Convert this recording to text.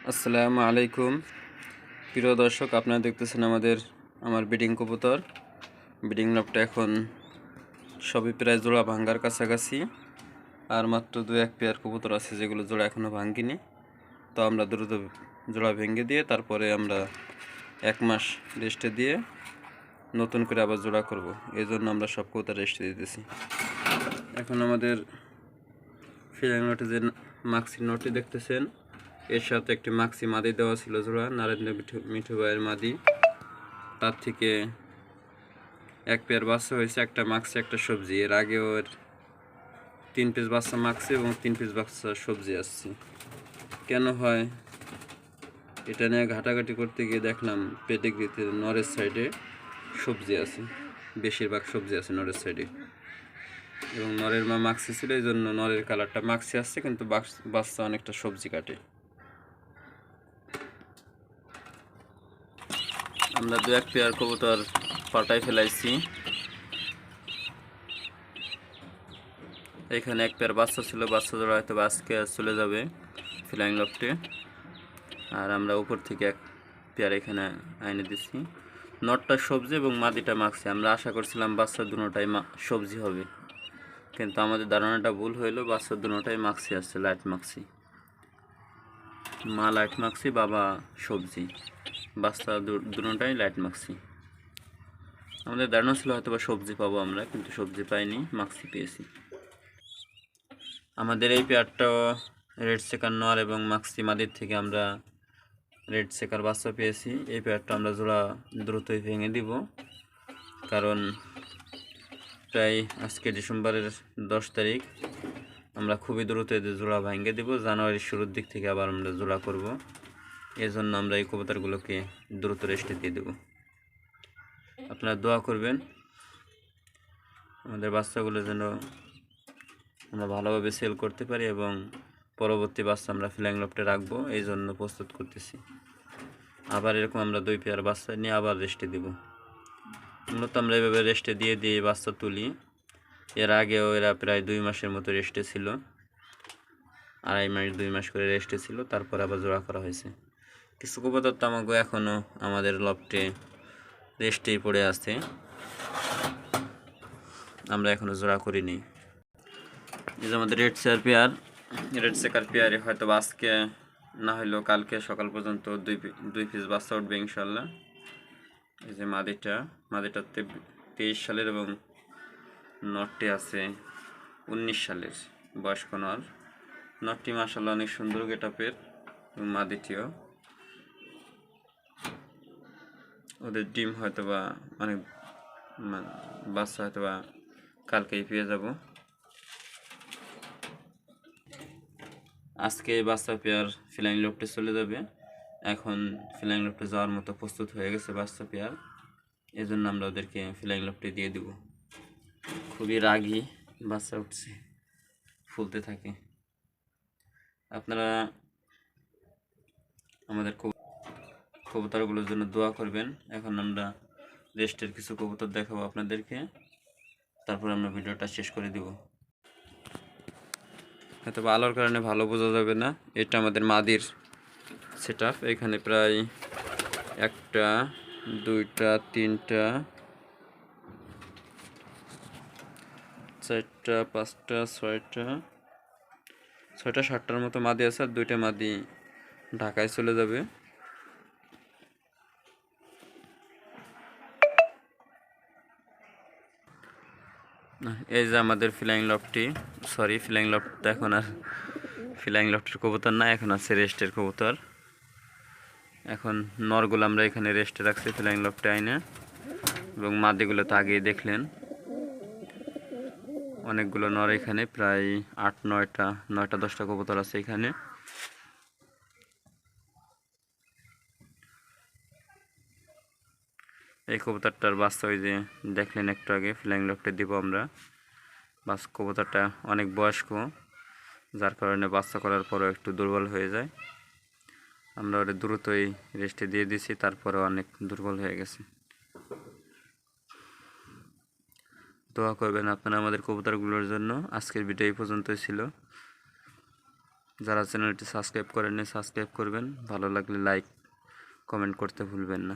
আসসালামু আলাইকুম প্রিয় দর্শক, আপনারা দেখতেছেন আমার ব্রিডিং কবুতর। ব্রিডিং লবটা এখন সবই প্রায় জোড়া ভাঙ্গার কাছাকাছি, আর মাত্র দু এক পেয়ার কবুতর আছে যেগুলো জোড়া এখনও ভাঙ্গিনি। তো আমরা দ্রুত জোড়া ভেঙে দিয়ে তারপরে আমরা 1 মাস রেস্টে দিয়ে নতুন করে আবার জোড়া করব। এই জন্য আমরা সব কবুতর রেস্টে দিতেছি। এখন আমাদের ফিলাইং নটে যে মাক্সি নটটি দেখতেছেন, এর সাথে একটি মাক্সি মাদি দেওয়া ছিল জোড়া, নারেন্দ্র মিঠু ভাইয়ের মাদি। তার থেকে এক পেয়ার বাচ্চা হয়েছে, একটা মাক্সি একটা সবজি। এর আগেও 3 পিস বাচ্চা মাক্সি এবং 3 পিস বাচ্চা সবজি আসছে। কেন হয় এটা নিয়ে ঘাটাঘাটি করতে গিয়ে দেখলাম পেডিগ্রিতে নরের সাইডে সবজি আছে, বেশিরভাগ সবজি আছে নরের সাইডে, এবং নরের মা মাক্সি ছিল, এই জন্য নরের কালারটা মাক্সি আসছে, কিন্তু বাচ্চা অনেকটা সবজি কাটে। আমরা দু এক পেয়ার কবুতর পাল্টাই ফেলাইছি। এখানে এক পেয়ার বাচ্চা ছিল, বাচ্চা জোড়া হয়তো আজকে চলে যাবে ফ্লাইং লফটে। আর আমরা উপর থেকে এক পেয়ার এখানে আইনে দিচ্ছি। নটটা সবজি এবং মাদিটা মাখছি। আমরা আশা করছিলাম বাচ্চা দুটোটাই সবজি হবে, কিন্তু আমাদের ধারণাটা ভুল হইলো। বাচ্চা দুটোটাই মাখছি আসছে, লাইট মাখছি। মা লাইট মাখছি, বাবা সবজি। বাচ্চা দুটোটাই লাইট মাখছি। আমাদের ধারণা ছিল হয়তো বা সবজি পাবো আমরা, কিন্তু সবজি পাইনি, মাক্সি পেয়েছি। আমাদের এই পেয়ারটাও রেড চেকার নর এবং মাক্সি মাদির থেকে আমরা রেড চেকার বাচ্চা পেয়েছি। এই পেয়ারটা আমরা জোড়া দ্রুতই ভেঙে দিব, কারণ প্রায় আজকে ডিসেম্বরের 10 তারিখ। আমরা খুবই দ্রুত এদের জোড়া ভেঙে দিব, জানুয়ারির শুরুর দিক থেকে আবার আমরা জোড়া করব। এই জন্য আমরা এই কবুতরগুলোকে দ্রুত রেস্টে দিয়ে দেব। আপনারা দোয়া করবেন আমাদের বাচ্চাগুলো যেন আমরা ভালোভাবে সেল করতে পারি, এবং পরবর্তী বাচ্চা আমরা ফ্লাইং লফটে রাখবো, এই জন্য প্রস্তুত করতেছি। আবার এরকম আমরা 2 পেয়ার বাচ্চা নিয়ে আবার রেস্টে দিব। মূলত আমরা এভাবে রেস্টে দিয়ে দিয়ে বাচ্চা তুলি। এর আগেও এরা প্রায় 2 মাসের মতো রেস্টে ছিল, 2.5 মাস 2 মাস করে রেস্টে ছিল, তারপর আবার জোড়া করা হয়েছে। কিছু কবুতর তামাগো এখনও আমাদের লফটে রেস্টেই পড়ে আছে, আমরা এখনও জোড়া করিনি। এই যে আমাদের রেড চেকার পেয়ারে হয়তো আজকে না হইলেও কালকে সকাল পর্যন্ত 2 পিস বাচ্চা উঠবে ইনশাল্লাহ। এই যে মাদিটা 23 সালের এবং নটটি আছে 19 সালের বয়স্ক নর। নটটি মাশাআল্লাহ অনেক সুন্দর গেটআপের, এবং মাদিটিও। ওদের ডিম হয়তো বা অনেক বাচ্চা হয়তো বা কালকেই পেয়ে যাব। আজকে বাচ্চা পেয়ার ফ্লাইং লফটে চলে যাবে। এখন ফ্লাইং লফটে যাওয়ার মতো প্রস্তুত হয়ে গেছে বাচ্চা পেয়ার, এই জন্য আমরা ওদেরকে ফ্লাইং লফটে দিয়ে দেব। খুবই রাগী বাচ্চা উঠছে, ফুলতে থাকে। আপনারা আমাদের কবুতরগুলোর জন্য দোয়া করবেন। এখন আমরা রেস্টের কিছু কবুতর দেখাবো আপনাদেরকে, তারপর আমরা ভিডিওটা শেষ করে দিব। হয়তো আলোর কারণে ভালো বোঝা যাবে না। এটা আমাদের মাদির সেটআপ। এখানে প্রায় 1টা 2টা 3টা 4টা 5টা 6টা 7টার মতো মাদি আছে, আর 2টা মাদি ঢাকায় চলে যাবে। এই যে আমাদের ফ্লাইং লফট এখন আর ফ্লাইং লফটের কবুতর না, এখন আছে রেস্টের কবুতর। এখন নরগুলো আমরা এখানে রেস্টে রাখছি ফ্লাইং লফটে আইনে, এবং মাদিগুলো তো আগেই দেখলেন। অনেকগুলো নর এখানে, প্রায় 8-9টা 10টা কবুতর আছে এখানে। এই কবুতরটার বাচ্চা ওই যে দেখলেন একটু আগে, ফ্লাইং লফটে দিব আমরা। কবুতরটা অনেক বয়স্ক, যার কারণে বাচ্চা করার পরও একটু দুর্বল হয়ে যায়। আমরা ওটা দ্রুতই রেস্টে দিয়ে দিছি, তারপরে অনেক দুর্বল হয়ে গেছে। দোয়া করবেন আপনারা আমাদের কবুতরগুলোর জন্য। আজকের ভিডিও এই পর্যন্তই ছিল। যারা চ্যানেলটি সাবস্ক্রাইব করেননি সাবস্ক্রাইব করবেন, ভালো লাগলে লাইক কমেন্ট করতে ভুলবেন না।